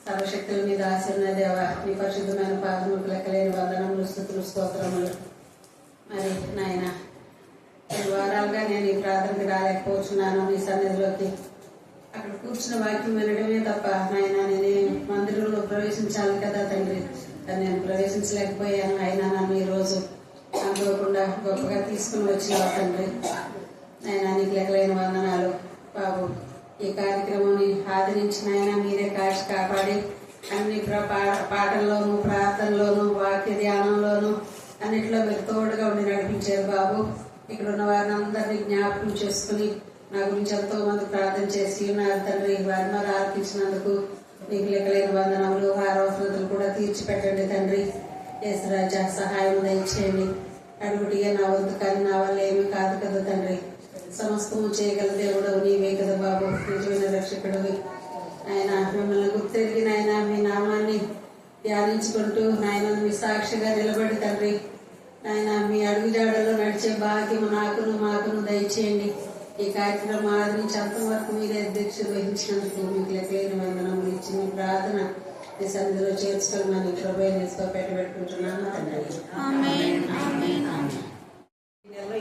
సర్వశక్తుల మీద ఆశీర్ణ దేవ, నీ పరిశుద్ధమైన పాదములకు లెక్కలేని వందనములు, స్తుతులు, స్తోత్రములు. మరి నాయన 2 వారాలుగా నేను ఈ ప్రార్థనకి రాలేకపోతున్నాను. నీ సన్నిధిలోకి అక్కడ కూర్చున్న వాక్యం వినడమే తప్ప నాయన నేనే మందిరంలో ప్రవేశించాలి కదా తండ్రి, కానీ నేను ప్రవేశించలేకపోయాను. అయినా నన్ను ఈరోజు అనుకోకుండా గొప్పగా తీసుకుని వచ్చిన తండ్రి, ఆయన నీకు లెక్కలేని వందనాలు బాబు. ఈ కార్యక్రమాన్ని ఆదరించిన ఆయన మీరే కాచి కాపాడి అన్ని పాటల్లోనూ, ప్రార్థనలోనూ, వాక్య ధ్యానంలోనూ అన్నిట్లో మీరు తోడుగా ఉండి నడిపించారు బాబు. ఇక్కడ ఉన్న వారిని అందరినీ జ్ఞాపకం చేసుకుని నా గురించి ఎంతో మంది ప్రార్థన చేసి ఉన్నారు తండ్రి. వారి మరి ఆర్పించినందుకు నీకు లెక్కలేని వందనములు, అవసరతలు కూడా తీర్చిపెట్టండి తండ్రి. యేసురాజా సహాయం దయచేయండి. అడుగుటిగా నా వంతు కానీ నా వల్ల ఏమీ కాదు కదా తండ్రి. సమస్తము చేయగల దేవుడు నీవే కదా బాబు, నిజమైన రక్షకుడివి. ఆయన మిమ్మల్ని గుర్తెరిగి నాయన మీ నామాన్ని ధ్యానించుకుంటూ నాయన మీ సాక్షిగా నిలబడి తండ్రి నాయన మీ అడుగుజాడలో నడిచే భాగ్యము నాకును మాకును దయచేయండి. ఈ కార్యక్రమం ఆదరించి అంతవరకు మీరే అధ్యక్షులు వహించినందుకు మీకు లెక్కలేని వందనములు ఇచ్చి మీ ప్రార్థన మీ సన్నిధిలో చేర్చుకోమని ప్రభుత్వ పెట్టుకుంటున్నాను తండ్రి.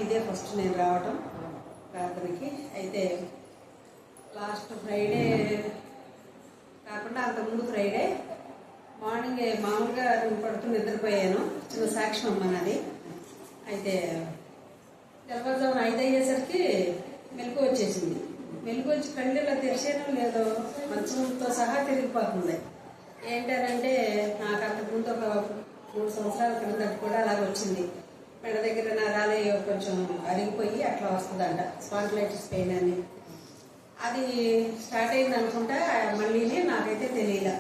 ఇదే ఫస్ట్ నేను రావటం ప్రార్థనకి. అయితే లాస్ట్ ఫ్రైడే కాకుండా అంతకుముందు ఫ్రైడే మార్నింగ్ మామూలుగా పడుకుని నిద్రపోయాను. చిన్న సాక్ష్యం అమ్మన్నది. అయితే తెల్లవారుజామున 5 అయ్యేసరికి మెలకు వచ్చేసింది. మెలకు వచ్చి కళ్ళలో తెరిచేయడం లేదో మంచంతో సహా తిరిగిపోతుంది. ఏంటనంటే నాకు అంతకుముందు ఒక 3 సంవత్సరాల క్రిందట కూడా అలాగ వచ్చింది. మెడ దగ్గర నరాలే కొంచెం అరిగిపోయి అట్లా వస్తుందంట, స్పాండిలైటిస్ పెయిన్ అని. అది స్టార్ట్ అయింది అనుకుంటా. మళ్ళీ నాకైతే తెలియలే.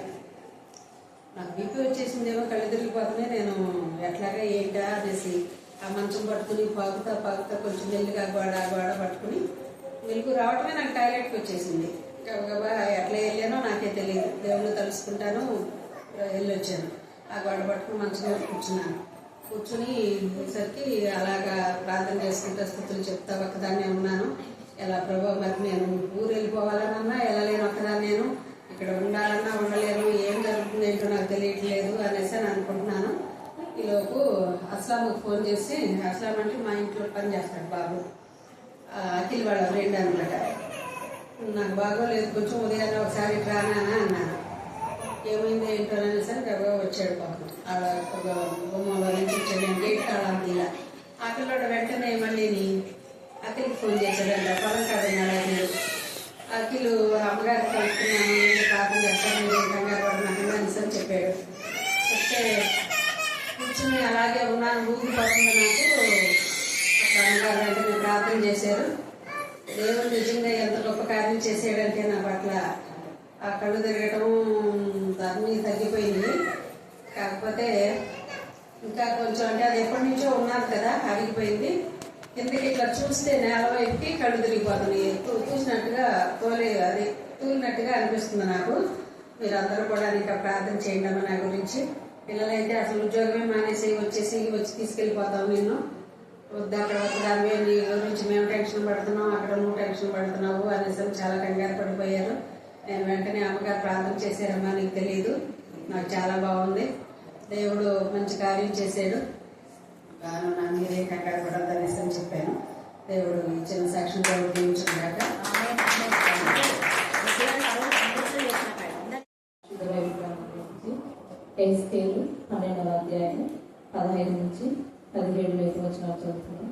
నాకు బీపీ వచ్చేసిందేమో, కళ్ళు తిరిగిపోతున్నాయి. నేను ఎట్లాగా ఏంటా అనేసి ఆ మంచం పట్టుకుని పాకుతా కొంచెం మెల్లిగా గోడ పట్టుకుని మెలుగు రావటమే నాకు టాయిలెట్కి వచ్చేసింది. గబగబా ఎట్లా వెళ్ళానో నాకే తెలియదు. దేవుళ్ళు తలుసుకుంటాను వెళ్ళొచ్చాను. ఆ గోడ పట్టుకుని మంచం మీద కూర్చుని సరికి అలాగా ప్రార్థన చేసుకుంటా స్తుతులు చెప్తా ఒక్కదాన్నే ఉన్నాను. ఎలా ప్రభావ మరి నేను ఊరు వెళ్ళిపోవాలన్నా వెళ్ళలేను, ఒక్కదాన్ని నేను ఇక్కడ ఉండాలన్నా ఉండలేను, ఏం జరుగుతుంది ఏంటో నాకు తెలియట్లేదు అనేసి అని అనుకుంటున్నాను. ఈలోపు అస్లాంకి ఫోన్ చేసి, అస్లాం అంటే మా ఇంట్లో పని చేస్తాడు బాబు, అఖిల్ వాళ్ళ ఫ్రెండ్ అనమాట. నాకు బాగోలేదు, కొంచెం ఉదయాన్నే ఒకసారి రానా అన్నాను. ఏమైంది ఏంటో అనేసి గబగా వచ్చాడు పాపం. బొమ్మలో నుంచి వచ్చాడు. నేను గేట్ తాళాలి ఇలా. అఖిల్లోడు వెంటనే మళ్ళీ అఖిల్కి ఫోన్ చేశాడంట. పొలం కాదన్నాడు. అఖిల్ అమ్మగారికి కలుపుతున్నాను, ప్రార్థన చేస్తాను, మీరు కంగారు పడినాను అనేసి అని చెప్పాడు. చెప్తే కూర్చుని అలాగే ఉన్నాను. ఊగిపోతుంది నాకు. అక్కడ అమ్మగారు వెంటనే ప్రార్థన చేశారు. దేవుడు నిజంగా ఎంత గొప్ప కార్యం చేసాడంటే నా పట్ల ఆ కళ్ళు తిరగటం అన్నీ తగ్గిపోయింది. కాకపోతే ఇంకా కొంచెం అంటే అది ఎప్పటి నుంచో ఉన్నారు కదా, అరిగిపోయింది. కిందకి ఇట్లా చూస్తే నేల వైపుకి కళ్ళు తిరిగిపోతున్నాయి. చూసినట్టుగా తూలినట్టుగా అనిపిస్తుంది నాకు. మీరందరూ కూడా ఇంకా ప్రార్థన చేయండి అమ్మ నా గురించి. పిల్లలైతే అసలు ఉద్యోగమే మానేసి వచ్చి తీసుకెళ్ళిపోతాం నిన్ను వద్దు, అక్కడ వద్దామే, నీ గురించి మేము టెన్షన్ పడుతున్నాం, అక్కడ నువ్వు టెన్షన్ పడుతున్నావు అనేసి చాలా కంగారు పడిపోయారు. నేను వెంటనే అమ్మగారు ప్రార్థన చేశారమ్మా, నీకు తెలియదు, నాకు చాలా బాగుంది, దేవుడు మంచి కార్యం చేశాడు, బాగా నా మీరే కంగారు పడద్దు అనేసి అని చెప్పాను. దేవుడు చిన్న సాక్ష్యం దేవుడు దీవించుకున్నాక ఎస్కేలు 12వ అధ్యాయం 15 నుంచి 17 వచనాలు చదువుతున్నాను.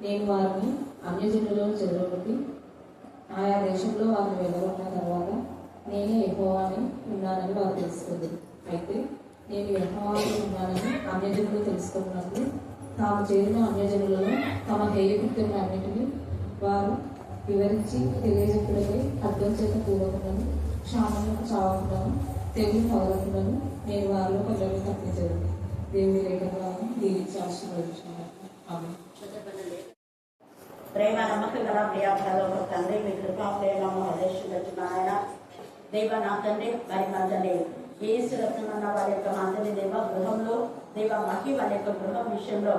నేను వారిని అన్యజనులలో చెదరగొట్టి ఆయా దేశంలో వారిని వెళ్ళగొట్టిన తర్వాత నేనే యెహోవాని ఉన్నానని వారు తెలుసుకుంది. అయితే నేను యెహోవాని ఉన్నానని అన్యజనులు తెలుసుకున్నప్పుడు తాము చేరిన అన్యజనులలో తమ హేయకృత్యములన్నిటినీ వారు వివరించి తెలియజెప్పులపై అర్థం చేత కూడకుండాను, క్షామలకు చావకుండాను, తెగులు పగలకుండాను నేను వారిలో కొందరిని తప్పించదు. దేవుని లేఖనాలను దీవించి ఆశీర్వదించుకున్నాను. ప్రేమ నమ్మకం గల ప్రియాభాలో తండ్రి, మీ కృపా ప్రేమ ఆదేశించిన ఆయన దేవ నా తండ్రి, మరి మా తండ్రి ఏసు రత్నన్న వారి యొక్క మంత్రి దేవ గృహంలో దేవ మహి వారి యొక్క గృహం విషయంలో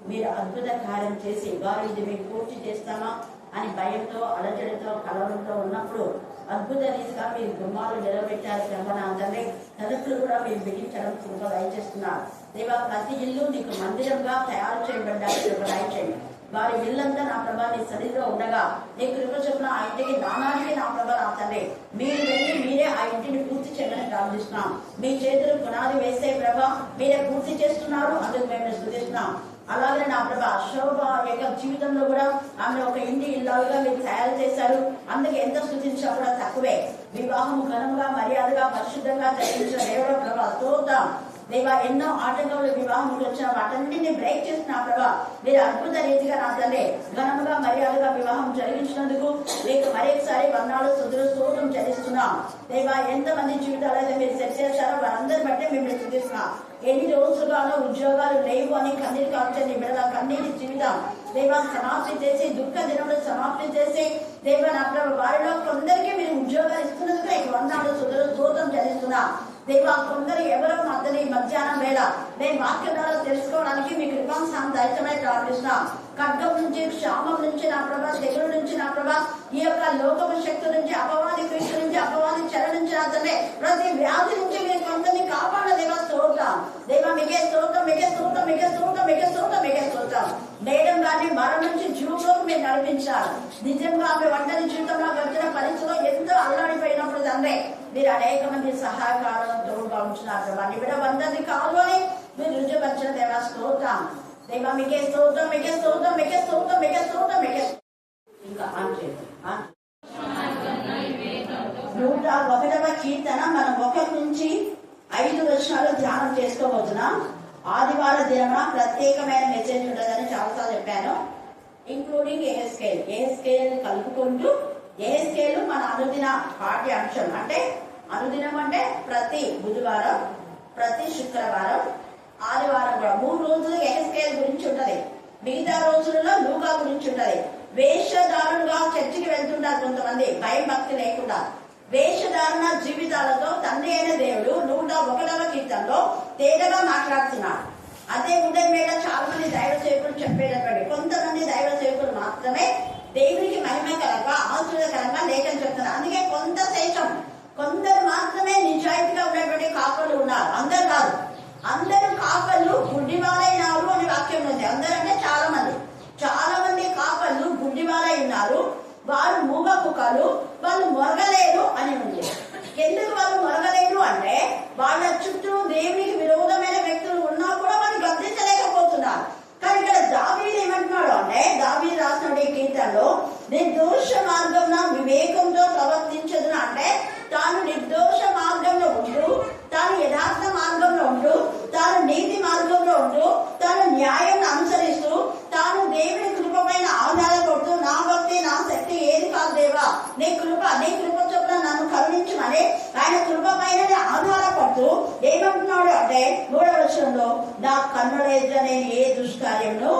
మీరు అద్భుత కార్యం చేసి వారు ఇది మేము పూర్తి చేస్తామా, అని భయంతో, అలజడితో, కలవరంతో ఉన్నప్పుడు అద్భుత రీతిగా మీరు గుమ్మాలు నిలబెట్టారు ప్రభా నా తండ్రి. తలుపులు కూడా మీరు బిగించడం కృప దయచేస్తున్నారు దేవా. ప్రతి ఇల్లు నీకు మందిరంగా తయారు చేయబడ్డారు కృప దయచేయండి. వారి ఇల్లంతా నా ప్రభా నీ సన్నిధిలో ఉండగా నీ కృప చొప్పున ఆ ఇంటికి నానానికి నా ప్రభా నా తండ్రి మీరు వెళ్ళి మీరే ఆ ఇంటిని పూర్తి చేయమని ప్రార్థిస్తున్నాం. మీ చేతులు పునాది వేసే ప్రభా మీరే పూర్తి చేస్తున్నారు, అందుకు మేము స్తుతిస్తున్నాం. అలాగే నా ప్రభా శోభ యొక్క జీవితంలో కూడా ఆమె ఒక ఇంటి ఇల్లాగా మీరు తయారు చేశారు, అందుకు ఎంత స్తుతించినా కూడా తక్కువే. వివాహం ఘనంగా మర్యాదగా పరిశుద్ధంగా జరిగించిన దేవుడు ప్రభా స్తోత్రం దేవా. ఎన్నో ఆటంకాలు వివాహంలో వచ్చిన వాటన్నింటినీ బ్రేక్ చేసిన ప్రభా మీరు అద్భుత రీతిగా నా తల్లి ఘనంగా మర్యాదగా వివాహం జరిగించినందుకు మీకు మరొకసారి వందనాలు స్తుతులు స్తోత్రం చెల్లిస్తున్నాం దేవా. ఎంతమంది జీవితాలు అయితే మీరు సెట్ చేశారో వారందరి బట్టి మేము స్తుతిస్తున్నాం. ఎన్ని రోజులుగానో ఉద్యోగాలు లేవు అని కన్నీరు కాల్చండి బిడ్డల కన్నీటి జీవితం దేవా సమాప్తి చేసి, దుఃఖ దినములు సమాప్తి చేసి దేవా నా ప్రభు వారిలో కొందరికి మీరు ఉద్యోగాలు ఇస్తున్నందుకు నీకు వందనాలు స్తుతులు స్తోత్రం చెల్లిస్తున్నాం దేవా. కొందరు ఎవరో మధ్యని మధ్యాహ్నం వేళ మేము వాక్యం ద్వారా తెలుసుకోవడానికి మీ కృపాంశాన్ని దయచమై ప్రార్థిస్తున్నాం. ఖడ్గం నుంచి, క్షామం నుంచి నా ప్రభా, తెగుల నుంచి నా ప్రభా, ఈ యొక్క లోకపు శక్తి నుంచి, అపవాది కృషి నుంచి, అపవాది చెర నుంచి అతనే ప్రతి వ్యాధి నుంచి మీరు కొందరిని కాపాడ దేవా స్తోత్రం దేవా. మీకే స్తోత్రం, మీకే స్తోత్రం, మీకే స్తోత్రం, మీకే స్తోత్రం, మీకే స్తోత్రం. మేడం గారిని మరణం నుంచి జీవంలోకి మీరు నడిపించారు. నిజంగా ఆమె ఒంటరి జీవితంలో గడిచిన పరిస్థితిలో ఎంతో అల్లాడిపోయినప్పుడు తండ్రి మీరు అనేక మంది సహాయకాలను తోడుగా ఉంటున్నారు. వారిని కూడా వందరిని కావాలని మీరు రుజుపరిచిన దేవా స్తోత్రం దేవా. మీకే స్తోత్రం, మీకే స్తోత్రం, మీకే స్తోత్రం, మీకే స్తోత్రం, మీకే ఇంకా 101వ కీర్తన మనం 1 నుంచి 5 వచనాలు ధ్యానం చేసుకోబోతున్నాం. ఆదివారం దినమున ప్రత్యేకమైన మెసేజ్ ఉండదని చాలాసార్లు చెప్పాను, ఇంక్లూడింగ్ ఏఎస్కేల్ కలుపుకుంటూ. ఏఎస్కేల్ మన అనుదిన పాఠ్యాంశం, అంటే అనుదినం అంటే ప్రతి బుధవారం, ప్రతి శుక్రవారం, ఆదివారం కూడా 3 రోజులు ఏఎస్కేల్ గురించి ఉంటది. మిగతా రోజులలో లూకా గురించి ఉంటది. వేషధారులుగా చర్చికి వెళ్తుంటారు కొంతమంది భయం భక్తి లేకుండా. వేషధారణ జీవితాలతో తండ్రి అయిన దేవుడు 101వ కీర్తనలో తేటగా మాట్లాడుతున్నాడు. అదే ఉదయం వేళ చాలా మంది దైవ సేవకులు చెప్పేటటువంటి కొంతమంది దైవ సేవకులు మాత్రమే దేవునికి మహిమకరంగా, ఆశ్చర్యకరంగా లేఖను చెప్తున్నారు. అందుకే కొంత శేషం, కొందరు మాత్రమే నిజాయితీగా ఉన్నటువంటి కాపలు ఉన్నారు. అందరు కాదు, అందరూ కాపలు గుడ్డివారైనారు అనే వాక్యం ఉంది. అందరూ అంటే చాలా మంది కాపలు గుడ్డివారై ఉన్నారు, వారు మూగ కుక్కలు, వాళ్ళు మొరగలేరు అని ఉంది. ఎందుకు వాళ్ళు మొరగలేరు అంటే వాళ్ళ చుట్టూ దేవునికి విరోధమైన వ్యక్తులు ఉన్నా కూడా వాళ్ళు గమనించలేకపోతున్నారు. కానీ ఇక్కడ దావీదు ఏమంటున్నాడు అంటే, దావీదు రాసిన ఈ కీర్తనలో నిర్దోష మార్గంలో వివేకంతో ప్రవర్తించదు అంటే తాను నిర్దోష మార్గంలో ఉంటూ, తాను యథార్థ మార్గంలో ఉంటూ, తాను నీతి మార్గంలో ఉంటూ, తాను న్యాయం అనుసరిస్తూ, తాను దేవుని కృప పైన ఆధారపడుతూ, నా భక్తి నా శక్తి ఏది కాదు దేవా, నీ కృప చొప్పున నన్ను కరుణించమని ఆయన కృప పైన ఆధారపడుతూ ఏమంటున్నాడు అంటే 3వ వచనంలో, నా కన్నుల ఎదుట నేను ఏ దుష్కార్యంలో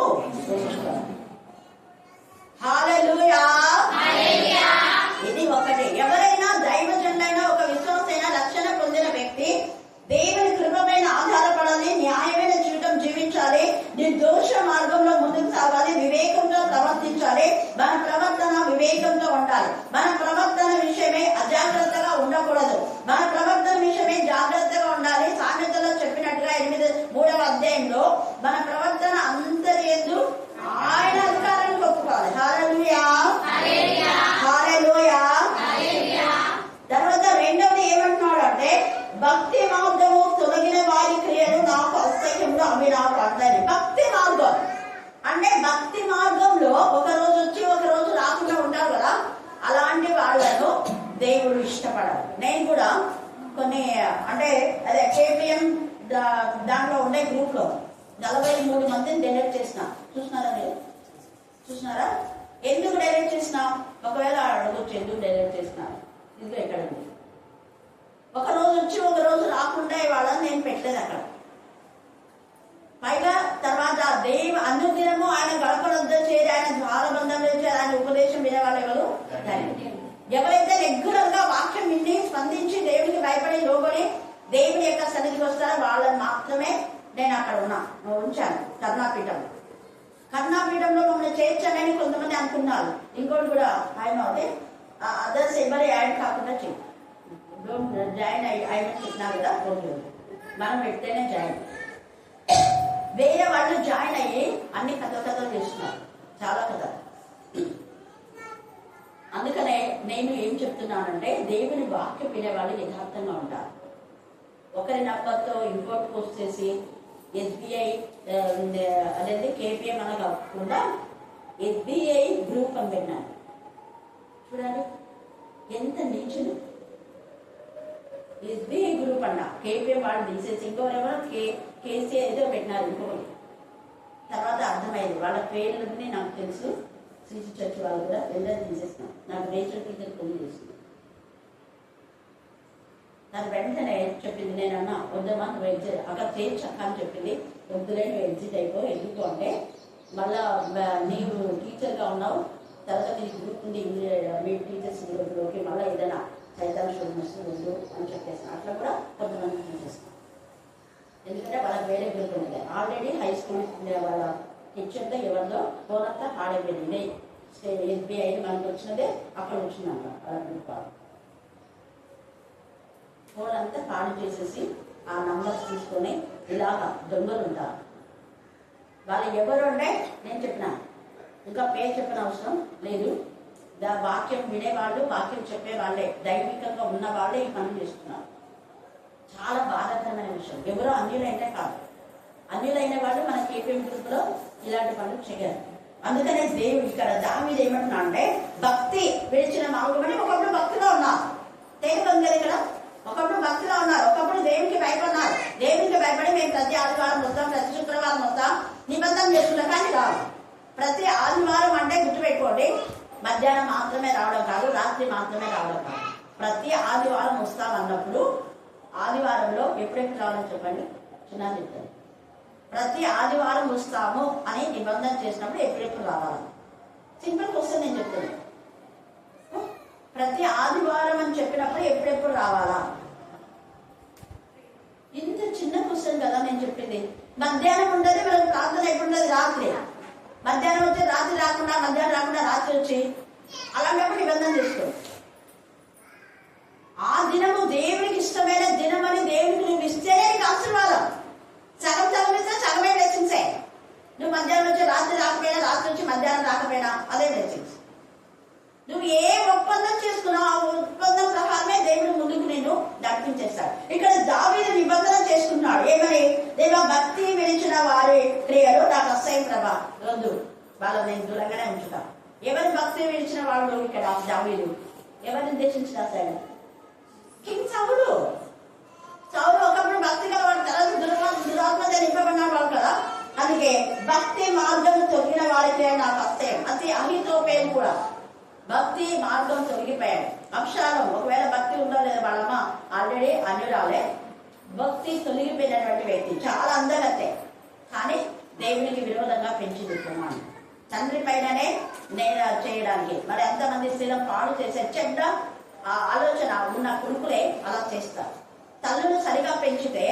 హల్లెలూయా. ఇది ఒకటి. ఎవరైనా దైవజనులైనా ఒక విశ్వాసైన రక్షణ పొందిన వ్యక్తి దేవుని కృప పైన ఆధారపడాలి, న్యాయమైన జీవితం జీవించాలి, నిర్దోష మార్గంలో ముందుకు సాగాలి, వివేకంతో ప్రవర్తించాలి. మన ప్రవర్తన వివేకంతో ఉండాలి. మన ప్రవర్తన విషయమే అజాగ్రత్తగా ఉండకూడదు. మన ప్రవర్తన విషయమే జాగ్రత్తగా ఉండాలి. సామెతలో చెప్పినట్టుగా 3వ అధ్యాయంలో మన ప్రవర్తన అంతరి యందు ఆయన అధికారాన్ని ఒప్పుకోవాలి. హల్లెలూయా, హల్లెలూయా. తర్వాత రెండవది ఏమంటున్నాడు అంటే, భక్తి మార్గము తొలగిన వారి క్రియలు నాకు అసహ్యంలో అవి నాకు అర్థాన్ని. భక్తి మార్గం అంటే భక్తి మార్గంలో ఒక రోజు వచ్చి ఒక రోజు రాకుండా ఉంటారు కదా, అలాంటి వాళ్ళను దేవుడు ఇష్టపడరు. నేను కూడా కొన్ని అంటే అదే KPM దాంట్లో ఉండే గ్రూప్ లో 43 మందిని డెలిట్ చేసిన. చూసినారా మీరు? చూసినారా? ఎందుకు డెలిట్ చేసినా? ఒకవేళ అడగొచ్చు ఎందుకు డెలిట్ చేసినా. ఇది ఎక్కడ ఉంది? ఒక రోజు వచ్చి ఒక రోజు రాకుండా వాళ్ళని నేను పెట్టలేదు అక్కడ. పైగా తర్వాత అనుదినము ఆయన గడపడంతో చేరి ఆయన ద్వారబంధంలో చేరి ఆయన ఉపదేశం వినేవాళ్ళు ఎవరు? ఎవరైతే రెగ్యులర్ గా వాక్యం విని స్పందించి దేవునికి భయపడి లోబడి దేవుని యొక్క సన్నిధికి వస్తారో వాళ్ళని మాత్రమే నేను అక్కడ ఉంచాను కరుణాపీఠం. కరుణాపీఠంలో మమ్మల్ని చేర్చాలని కొంతమంది అనుకున్నారు. ఇంకోటి కూడా ఆయన అదే అదర్స్ ఎవరు యాడ్ కాకుండా జాయిన్ ఆయన చెప్పినారు కదా, మనం పెడితేనే జాయిన్. వేరే వాళ్ళు జాయిన్ అయ్యి అన్ని కథలు చేస్తున్నారు, చాలా కథలు. అందుకనే నేను ఏం చెప్తున్నానంటే దేవుని వాక్యం వినేవాళ్ళు యథార్థంగా ఉంటారు. ఒకరి నమ్మకంతో ఇంకోటి పోస్ట్ చేసి ఎస్బీఐ అదేంటి కేపీఎం అని కాకుండా ఎస్బీఐ గ్రూప్ అని పెట్టినారు. చూడండి ఎంత నీచులు. ఎస్బీఐ గ్రూప్ అన్న కేపీఎం వాళ్ళు తీసేసి ఇంకోరెవరో కేసీఆర్ ఏదో పెట్టినారు ఇంకొకటి. తర్వాత అర్థమైంది వాళ్ళ పేర్లన్నీ నాకు తెలుసు. శ్రీజీ చర్చ్ వాళ్ళు కూడా వెళ్ళని తీసేసినాం. నాకు నేచర్ టీచర్ పెళ్లి చేసింది. దాని వెంటనే చెప్పింది, నేనన్నా వద్దమ్మా నువ్వు ఎగ్జిట్ అక్కడ చేర్చక్క అని చెప్పింది. వద్దులే నువ్వు ఎగ్జిట్ అయిపో, ఎందుకు అంటే మళ్ళా నీవు టీచర్గా ఉన్నావు, తర్వాత నీ గ్రూప్ ఉంది మీ టీచర్స్ గ్రూప్లోకి మళ్ళీ ఏదైనా చైతన్య స్టూడెంట్స్ వద్దు అని చెప్పేసిన. అట్లా కూడా కొంతమంది తీసేస్తాం. ఎందుకంటే వాళ్ళకి వేరే గ్రూప్ ఉంది. ఆల్రెడీ హై స్కూల్ వాళ్ళ టీచర్తో ఎవరిలో ఫోనంతా పాడైపోయింది. ఎస్బీఐ మనకు వచ్చినదే అక్కడ వచ్చిందంట వాళ్ళ గ్రూప్. ఫోన్ అంతా పాడు చేసేసి ఆ నంబర్స్ తీసుకొని ఇలాగా దొంగలు ఉంటారు. వాళ్ళు ఎవరు అంటే నేను చెప్పినా, ఇంకా పేరు చెప్పిన అవసరం లేదు. వాక్యం వినేవాళ్ళు, వాక్యం చెప్పేవాళ్ళే, దైవికంగా ఉన్న వాళ్ళే ఈ పనులు చేస్తున్నారు. చాలా బాధాకరమైన విషయం. ఎవరో అన్యులైతే కాదు, అన్యులైన వాళ్ళు మన కేపీఎం గ్రూప్లో ఇలాంటి పనులు చేయరు. అందుకనే దేవుడు ఇక్కడ దావీదు ఏమంటున్నా అంటే భక్తి విడిచిన మామూలు ఒకప్పుడు భక్తిలో ఉన్నారు. తెలియదు కదా, ఒకప్పుడు భక్తిలో ఉన్నారు, ఒకప్పుడు దేవునికి భయపడినారు. దేవునికి భయపడి మేము ప్రతి ఆదివారం వస్తాం, ప్రతి శుక్రవారం వస్తాం, నిబంధన చేసుకుంటాం. కానీ రావు. ప్రతి ఆదివారం అంటే గుర్తుపెట్టుకోండి, మధ్యాహ్నం మాత్రమే రావడం కాదు, రాత్రి మాత్రమే రావడం కాదు. ప్రతి ఆదివారం వస్తాం అన్నప్పుడు ఆదివారంలో ఎప్పుడెప్పుడు రావాలని చెప్పండి, చిన్న చెప్తాను. ప్రతి ఆదివారం వస్తాము అని నిబంధన చేసినప్పుడు ఎప్పుడెప్పుడు రావాలి? సింపుల్ క్వశ్చన్ నేను చెప్తాను. ప్రతి ఆదివారం అని చెప్పినప్పుడు ఎప్పుడెప్పుడు రావాలా? ఇంత చిన్న క్వశ్చన్ కదా నేను చెప్పింది. మధ్యాహ్నం ఉండదు, మనకు ప్రార్థన ఎప్పుడున్నది? రాత్రి. మధ్యాహ్నం వచ్చి రాత్రి రాకుండా, మధ్యాహ్నం రాకుండా రాత్రి వచ్చి, అలాంటప్పుడు నిబంధన చేసుకో. ఆ దినము దేవునికి ఇష్టమైన దినం అని దేవునికి నువ్వు ఇస్తేనే నీకు ఆశీర్వాదం. సగం సగం ఇస్తే సగమే బ్లెస్సింగ్సే. నువ్వు మధ్యాహ్నం వచ్చి రాత్రి రాకపోయినా, రాత్రి వచ్చి మధ్యాహ్నం రాకపోయినా అదే బ్లెస్సింగ్స్. నువ్వు ఏ ఒప్పందం చేసుకున్నావు ఆ ఒప్పందం ప్రకారమే దేవుడు ముందుకు నేను నడిపించేస్తాడు. ఇక్కడ దావీదు నిబంధన చేసుకున్నాడు. ఏమని? దేవా భక్తి విడిచిన వారి క్రియలు నాకు అసహ్యం ప్రభా, వద్దు, వాళ్ళు నేను దూరంగానే ఉంచుతా. ఎవరి భక్తి విడిచిన వాళ్ళు ఇక్కడ దావీదు ఎవరిని ఉద్దేశించిన అసహ్యం? కింగ్ సౌలు. సౌలు ఒకప్పుడు భక్తి గలవాడు, తర్వాత దురాత్మతో నింపబడినాడు వాడు కదా. అందుకే భక్తి మార్గం తొలగిన వాడికే నాకు అసహ్యం. అది అహితోపేలు కూడా భక్తి మార్గం తొలగిపోయాడు. అక్షరాలు ఒకవేళ భక్తి ఉందో లేదా వాళ్ళమ్మ ఆల్రెడీ అన్యురాలే, భక్తి తొలగిపోయినటువంటి వ్యక్తి, చాలా అందగతే, కానీ దేవునికి విరోధంగా పెంచింది కుమారుడు. తండ్రి పైననే నేను చేయడానికి మరి ఎంతమంది స్త్రీలను పాడు చేసే చెడ్డ ఆలోచన ఉన్న కొడుకులే అలా చేస్తారు. తల్లును సరిగా పెంచితే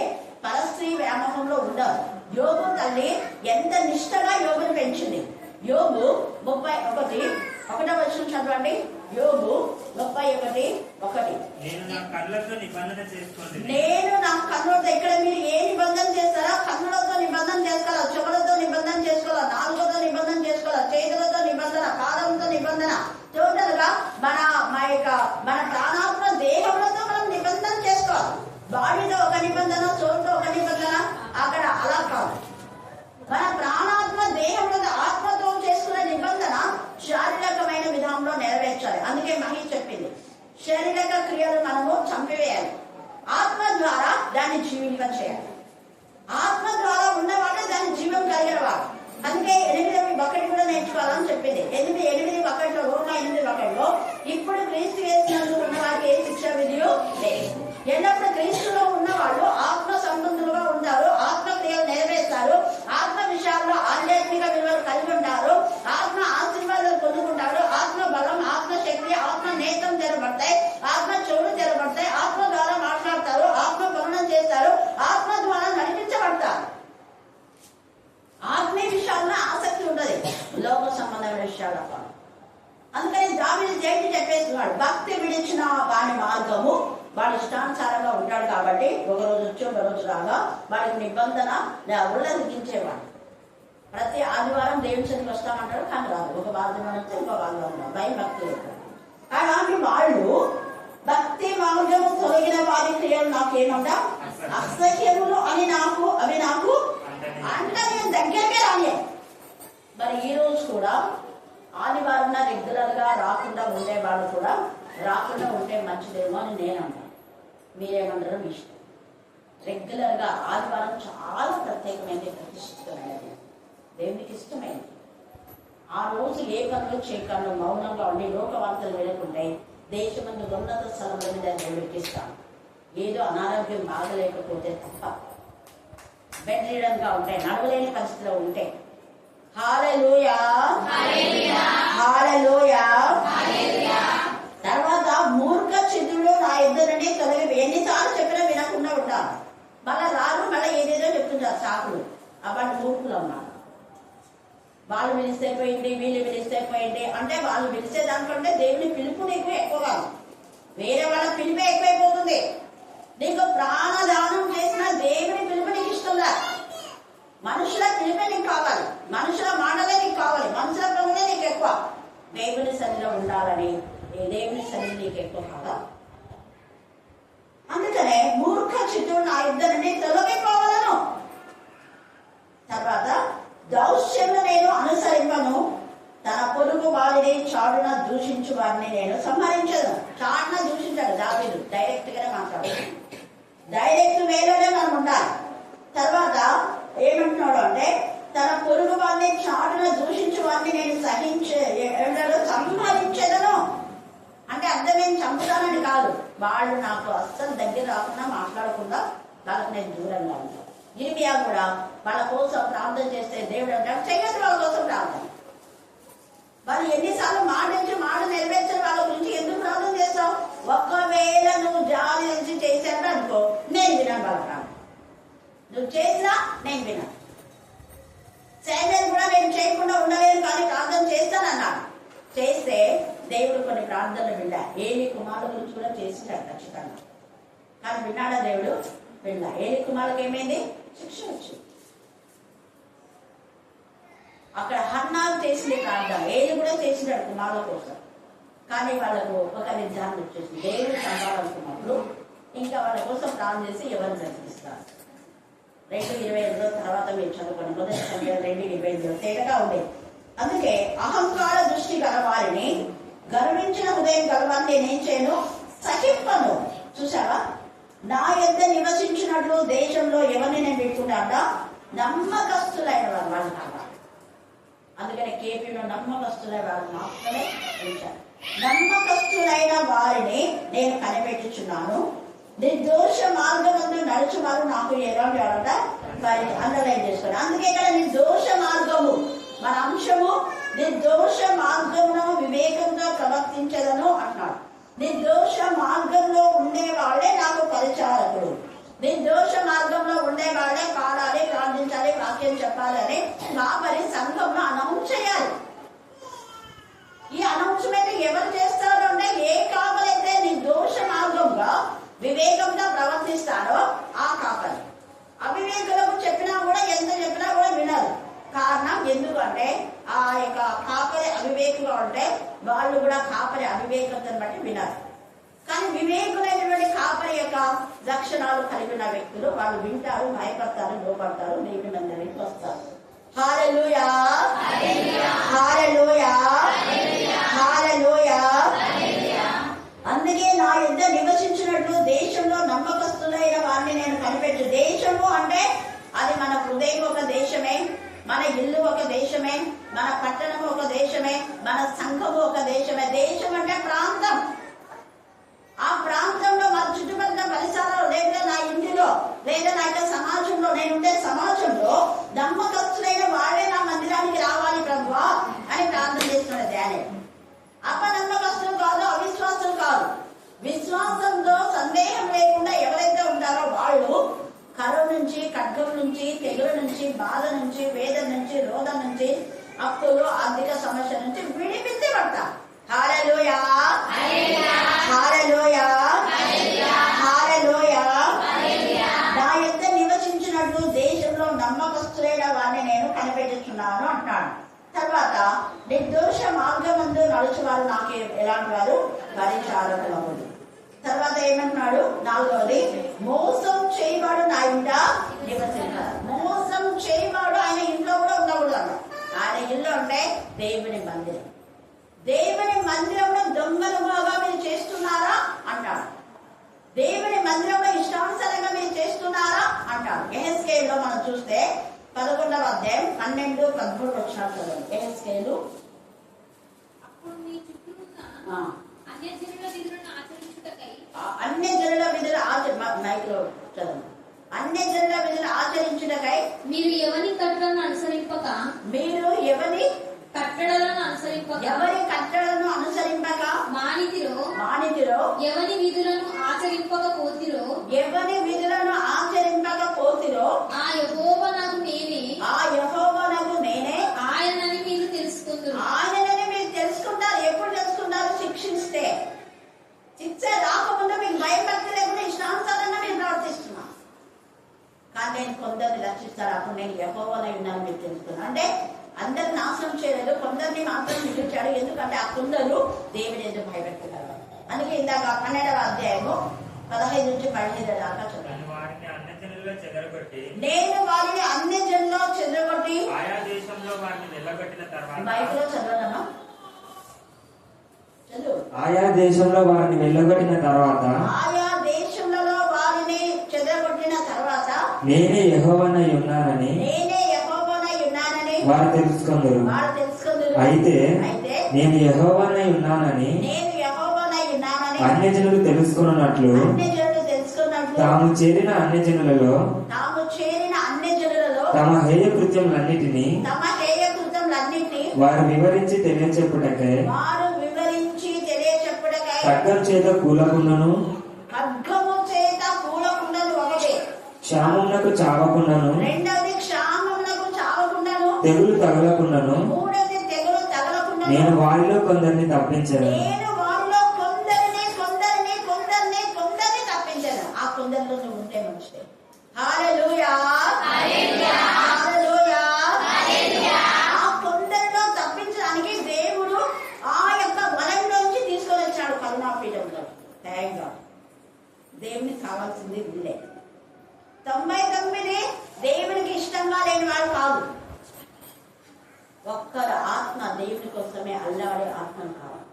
పరస్త్రీ వ్యామోహంలో ఉండదు. యోగు తల్లి ఎంత నిష్టగా యోగును పెంచింది. యోగు 31:1 చదవండి. యోగు 31:1. నేను నా కళ్ళతో ఇక్కడ మీరు ఏ నిబంధన చేస్తారా? కన్నులతో నిబంధన చేసుకోవాలా, చెవులతో నిబంధన చేసుకోవాలా, నాలుగుతో నిబంధన చేసుకోవాలా, చేతులతో నిబంధన, పాదంతో నిబంధన. టోటల్ గా మన ప్రాణాత్మ దేహంలో మనం నిబంధన చేసుకోవాలి. బాడీతో ఒక నిబంధన, చోటుతో ఒక నిబంధన, అక్కడ అలా కాదు. మన ప్రాణాత్మ దేహంలో ఆత్మతో చేసుకునే నిబంధన శారీరకమైన విధానంలో నెరవేర్చాలి. అందుకే మహేష్ చెప్పింది, శారీరక క్రియలు మనము చంపివేయాలి, ఆత్మ ద్వారా దాన్ని జీవింప చేయాలి. ఆత్మ ద్వారా ఉన్నవాడు దాన్ని జీవం కలిగినవాడు. అందుకే 8:1 కూడా నేర్చుకోవాలని చెప్పింది. 8:1 రోమా 8:1 ఇప్పుడు క్రీస్తు యేసునందు ఉన్న వారికి ఏ శిక్ష విధియో లేదు. ఎల్లప్పుడు క్రీస్తులో ఉన్నవాళ్ళు ఆత్మ సంబంధులుగా ఉంటారు, ఆత్మ క్రియలు నెరవేర్తారు, ఆత్మ విషయాల్లో ఆధ్యాత్మిక విలువలు కలిగి ఉంటారు, ఆత్మ ఆశీర్వాదాలు పొందుకుంటారు, ఆత్మ బలం, ఆత్మ శక్తి, ఆత్మ నేత్రం తెరబడతాయి, ఆత్మ చెవులు తెరబడతాయి, ఆత్మ ద్వారా మాట్లాడతారు, ఆత్మ గమనం చేస్తారు, ఆత్మ ద్వారా నడిపించబడతారు. ఆత్మీయ విషయాల్లో ఆసక్తి ఉండదు. ఒకరోజు వచ్చి ఒక రోజు రాగా వాడికి నిబంధన ఉల్లంఘించేవాడు. ప్రతి ఆదివారం దేవుని సన్నిధికి వస్తామంటాడు, కానీ రాదు. ఒక ఆదివారం వస్తే ఇంకో ఆదివారం భయం భక్తి లేదు. అలాంటి వాళ్ళు భక్తి మార్గము తొలగిన వారి క్రియలు నాకేమంటా అసహ్యములు అని అవి నాకు అంటే నేను దగ్గరకే రాలే. మరి ఈ రోజు కూడా ఆదివారం రెగ్యులర్ గా రాకుండా ఉండేవాళ్ళు కూడా రాకుండా ఉంటే మంచిదేమో అని నేను అంటాను. మీరేమంటారో మీ ఇష్టం. రెగ్యులర్ గా ఆదివారం చాలా ప్రత్యేకమైనది, ప్రతిష్ఠితమైనది, దేవునికి ఇష్టమైనది. ఆ రోజు ఏ పనులు చేయకుండా మౌనంగా ఉండి లోకవార్తలు వినకుంటే దేశమందు ఉన్నత స్థలంలో మీద దేవుడికి ఇస్తాను. ఏదో అనారోగ్యం బాగలేకపోతే తప్ప, బెడ్ రీడర్ గా ఉంటే, నడవలేని పరిస్థితిలో ఉంటే, హల్లెలూయా హల్లెలూయా. తర్వాత మూర్ఖ చిత్తులు నా ఇద్దరిని తొలగి, ఎన్నిసార్లు చెప్పినా వినకుండా ఉంటారు. మళ్ళా రాను, మళ్ళీ ఏదేదో చెప్తుంటారు సాకులు. అవన్నీ మూర్ఖులు అన్నారు. వాళ్ళు పిలిస్తే పోయింది, వీళ్ళు పిలిస్తే పోయింది అంటే వాళ్ళు పిలిచే దానికంటే దేవుని పిలుపు నీకు ఎక్కువగా, వేరే వాళ్ళ పిలిపే ఎక్కువైపోతుంది. నీకు ప్రాణదానం చేసిన దేవుని పిలుపు నీకు ఇష్టంలా. మనుషుల పిలిపే నీకు కావాలి, మనుషుల మాటలే నీకు కావాలి, మనుషుల ప్రభులే నీకు ఎక్కువ. దేవుని సన్నిధిలో ఉండాలని దేవుని సన్నిధి నీకు ఎక్కువ కాదా? అందుకనే మూర్ఖ చిత్తుడు నా ఇద్దరిని తొలగిపోవాలను. తర్వాత దౌష్యంలో నేను అనుసరింపను, తన పొరుగు వారిని చాటున దూషించు వారిని నేను సంహరించను. చాటున దూషించాడు దావీదు, డైరెక్ట్ గానే మాట్లాడు, డైరెక్ట్ వేలోనే మనం ఉండాలి. తర్వాత ఏమంటున్నాడు అంటే తన పొరుగు వారిని చాటున దూషించు వారిని నేను సంహరించదను. అంటే అర్థమేం చంపుతానని కాదు, వాళ్ళు నాకు అస్సలు దగ్గర రాకుండా మాట్లాడకుండా వాళ్ళకి నేను దూరంగా ఉంటాను. ఇర్మియా కూడా వాళ్ళ కోసం ప్రార్థన చేస్తే దేవుడు అంటాడు చెయ్యదు వాళ్ళ కోసం ప్రార్థన. వాళ్ళు ఎన్నిసార్లు మాట నెరవేర్చిన వాళ్ళ గురించి ఎందుకు ప్రార్థన చేస్తావు? ఒకవేళ నువ్వు జాలి నుంచి చేశాను అనుకో, నేను విన్నాను వాళ్ళ ప్రార్థన. నువ్వు చేసినా నేను విన్నాను. సేవలు కూడా నేను చేయకుండా ఉండలేను, కానీ ప్రార్థన చేస్తానన్నాడు. చేస్తే దేవుడు కొన్ని ప్రార్థనలు విన్నా. ఏలి కుమారుల గురించి కూడా చేసినాడు ఖచ్చితంగా, కానీ విన్నాడా దేవుడు? విన్నా. ఏలి కుమారులకు ఏమైంది? శిక్ష వచ్చింది. అక్కడ హన్నాలు చేసింది ప్రార్థన, ఏలి కూడా చేసినాడు కుమారుల కోసం, కానీ వాళ్ళకు ఒక నిర్ధారణ వచ్చేసింది. దేవుడు చంపాలనుకున్నప్పుడు ఇంకా వాళ్ళ కోసం ప్రార్థన చేసి ఎవరిని బ్రతికిస్తారు. 2:25 తర్వాత మీరు చదువుకోండి. మొదటి సమయం 2:25 తేటగా ఉండేది. అందుకే అహంకార దృష్టి గల వారిని, గర్వించిన హృదయం గలవారిని నేనేం చేయను? సహింపను. చూసావా? నా యొద్ద నివసించినట్లు దేశంలో ఎవరిని నేను పెట్టుకుంటా? నమ్మకస్తులైన వాళ్ళు కావాలి. అందుకని కేపీలో నమ్మకస్తులైన వారు మాత్రమే ఉంచారు. నమ్మకస్తులైన వారిని నేను కనిపెట్టుచున్నాను. నిర్దోష మార్గమును నడుచువారు నాకు ఎలాంటి వాడట అండర్లైన్ చేసుకోండి. అందుకే ఇక్కడ నిర్దోష మార్గము మన అంశము, నిర్దోష మార్గమును వివేకంతో ప్రవర్తించదను అంటున్నాడు. నిర్దోష మార్గంలో ఉండే వాళ్ళే నాకు పరిచారకుడు. నిర్దోష మార్గంలో ఉండే వాళ్ళే పాడాలి, ప్రార్థించాలి, వాక్యం చెప్పాలి అని కాపరి సంఘంలో అనౌన్స్ చేయాలి. ఈ అనౌన్స్మెంట్ ఎవరు చేస్తారు అంటే ఏ కాపరైతే నిర్దోష మార్గంగా వివేకంగా ప్రవర్తిస్తాడో ఆ కాపరి. అవివేకులకు చెప్పినా కూడా, ఎంత చెప్పినా కూడా వినరు. కారణం ఎందుకంటే ఆ యొక్క కాపరి అవివేకుగా ఉంటే వాళ్ళు కూడా కాపరి అవివేకతను బట్టి వినరు. కానీ వివేకులైనటువంటి కాపరి యొక్క లక్షణాలు కలిగిన వ్యక్తులు వాళ్ళు వింటారు, భయపడతారు, లోపడతారు, దేవుని మందిరానికి వస్తారు. హల్లెలూయా హల్లెలూయా హల్లెలూయా. అందుకే నా యొద్ద నివసించినట్లు దేశంలో నమ్మకస్తులైన వారిని నేను కనిపెట్టు. దేశము అంటే అది మన హృదయం ఒక దేశమే, మన ఇల్లు ఒక దేశమే, మన పట్టణము ఒక దేశమే, మన సంఘము ఒక దేశమే. దేశం అంటే ప్రాంతం. ఆ ప్రాంతంలో మన చుట్టుపక్కల పరిసరాలు, లేదా నా ఇంటిలో, లేదా నా యొక్క సమాజంలో, నేనుండే సమాజంలో నమ్మకస్తులైన వాళ్ళే నా మందిరానికి రావాలి ప్రభువా అని ప్రార్థన చేస్తున్నాడు ధ్యానం. అపనమ్మకస్తులు కాదు, అవిశ్వాసం కాదు. విశ్వాసంతో సందేహం లేకుండా ఎవరైతే ఉంటారో వాళ్ళు కరువు నుంచి, ఖడ్గం నుంచి, తెగుల నుంచి, బాధ నుంచి, వేదన నుంచి, రోగం నుంచి, అప్పులు, ఆర్థిక సమస్య నుంచి విడిపించబడతారు. హల్లెలూయా హల్లెలూయా హల్లెలూయా. చేస్తున్నాను అంటాడు. తర్వాత నిర్దోష మార్గమందు నడుచువారు నాకు ఎలాంటి వారు పరిచారకులవుడు. తర్వాత ఏమంటున్నాడు? 4వది, మోసం చేయవాడు నా ఇంట నివసించాలి. మోసం చేయవాడు ఆయన ఇంట్లో కూడా ఉండకూడదు అన్న. ఆయన ఇల్లు అంటే దేవుని మందిరం. దేవుని మందిరంలో దొంగలుగా మీరు చేస్తున్నారా అంటాడు. దేవుని మందిరంలో ఇష్టానుసారంగా మీరు చేస్తున్నారా అంటాడు. యెహెజ్కేలులో మనం చూస్తే 11వ అధ్యాయం 12-13 వచనాలు చదవండి. యెహెజ్కేలు. అప్పుడు నీ చుట్టూ ఉన్న ఆ, అన్యజనుల విధులను ఆచరించుటకై అన్యజనుల విధులు మైక్లో చదవండి. అన్యజనుల విధులు ఆచరించుటకై మీరు ఎవరి కట్టడలను అనుసరింపక మీరు ఎవరి కట్టడలను అనుసరింపక మానితిరో ఎవరి విధులను ఆచరింపక పోతిరో ఆ యెహోవా నాకు నేనే ఆయనని మీరు తెలుసుకుందురు. ఆయనని మీరు తెలుసుకుంటారు. ఎప్పుడు తెలుసుకుంటారు? శిక్షిస్తే. శిక్ష రాకముందు మీకు భయభక్తి లేకుండా ఇష్టానుసారంగా మీరు ప్రవర్తిస్తున్నారు. కానీ నేను కొందరిని రక్షిస్తాను, అప్పుడు నేను యెహోవానై ఉన్నాను మీరు తెలుసుకున్నాను. అంటే అందరిని నాశనం చేయలేదు, కొందరిని మాత్రం మిగిల్చాడు. ఎందుకంటే ఆ కొందరు దేవుని ఎందుకు భయభక్తి కలవాలి. అందుకే ఇందాక 12వ అధ్యాయము 15-17 దాకా చదువు. నేను వారిని అన్యజనుల్లో చెదరగొట్టి ఆయా దేశంలో వారిని వెళ్ళగొట్టిన తర్వాత బైబిల్లో చదవదమ్మా చదువు. ఆయా దేశంలో వారిని వెళ్ళగొట్టిన తర్వాత ఆయా దేశంలో వారిని చెదరగొట్టిన తర్వాత నేనే యెహోవానై ఉన్నానని వారు తెలుసుకుందరు. అయితే నేను యెహోవానై ఉన్నానని అన్యజనులు తెలుసుకున్నట్లు తాము చేరిన అన్యజనులలో తమ హేయ కృత్యములన్నిటినీ వారు వివరించి తెలియచెప్పుటకై ఖడ్గం చేత కూలకుండాను క్షామమునకు చావకుండాను తెగులు తగలకుండాను నేను వారిలో కొందరిని తప్పించను. ఆ కొందరిలో నువ్వు ఉంటే మంచిదే. హల్లెలూయా, హల్లెలూయా. ఆ కొందరిలో తప్పించడానికి దేవుడు ఆ యొక్క వనంలోంచి తీసుకొని వచ్చాడు కరుణాపీఠంలో. Thank God. దేవునికి కావాల్సింది వీళ్ళే. 99 దేవునికి ఇష్టంగా లేని వాడు కాదు. ఒక్కరు ఆత్మ దేవుని కోసమే అల్లాడే ఆత్మను కావాలి.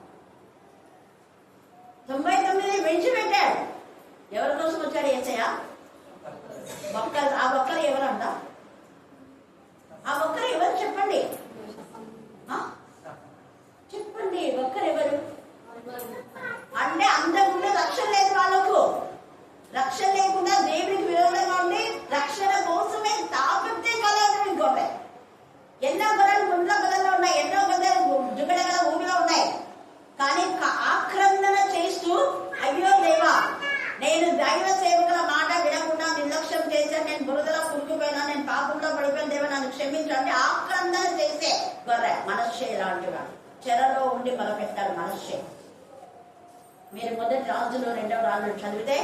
99 విడిచిపెట్టాడు. ఎవరి కోసం వచ్చాడు యేసయ్య? ఆ ఒక్కరు ఎవరంట? ఆ ఒక్కరు ఎవరు చెప్పండి? చెప్పండి, ఒక్కరు ఎవరు అంటే అంతకుముందు రక్షణ లేదు వాళ్ళకు. రక్షణ లేకుండా దేవునికి విరోధంగా ఉండి రక్షణ కోసమే తాపత్తే కలవడం గొర్రె. ఎన్నో గొర్రెలు గుండ్ల గొర్రెల్లో ఉన్నాయి, ఎన్నో గొర్రెలు జుగడ గల భూమిలో ఉన్నాయి. కానీ ఆక్రందన చేస్తూ అయ్యో దేవా, నేను దైవ సేవకుల మాట వినకుండా నిర్లక్ష్యం చేశాను, నేను బురదలో పురుకుపోయినా, నేను పాపంలో పడిపోయిన దేవా నన్ను క్షమించు అంటే ఆక్రందన చేసే గొర్రె. మనశ్శే లాంటి వాడు చెరలో ఉండి మొదలుపెట్టాడు మనశ్శే. మీరు మొదటి రాజులు 2వ రాజులు చదివితే